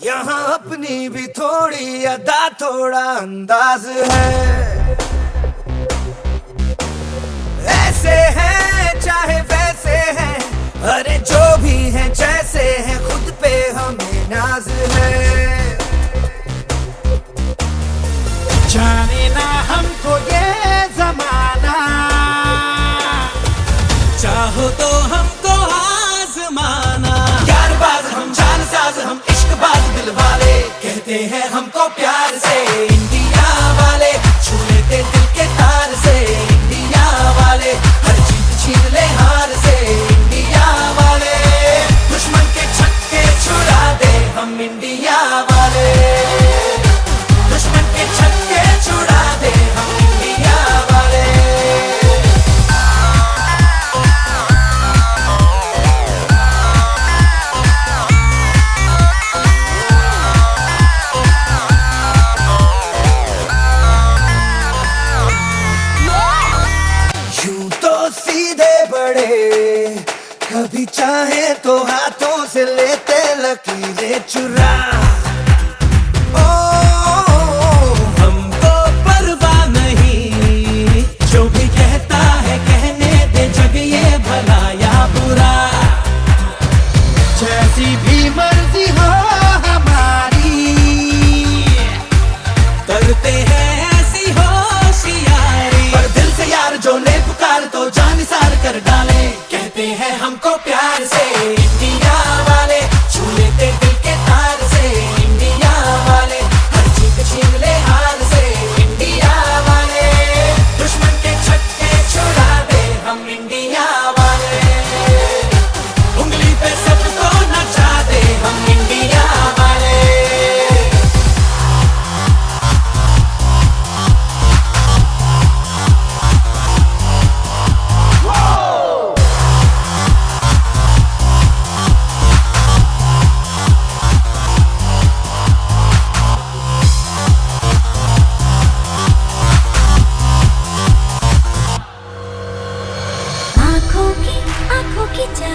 यहाँ अपनी भी थोड़ी अदा थोड़ा अंदाज है। ऐसे हैं चाहे वैसे हैं, अरे जो भी हैं जैसे हैं, खुद पे हमें नाज है। जाने ना हमको ये जमाना, चाहो तो हमको आजमाना। यार बाज हम जान साज हम इश्क बाज दिल वाले, कहते हैं हमको प्यार से इंडिया वाले, छू लेते दिल के तार से इंडिया वाले, हर जीत छीन ले हार से इंडिया वाले, दुश्मन के छक्के छुड़ा दे हम इंडिया वाले, दुश्मन के छक्के छुड़ा दे हम इंडिया वाले। यूं तो सीधे बड़े, कभी चाहे तो हाथों से लेते लकीरें चुरा। ओ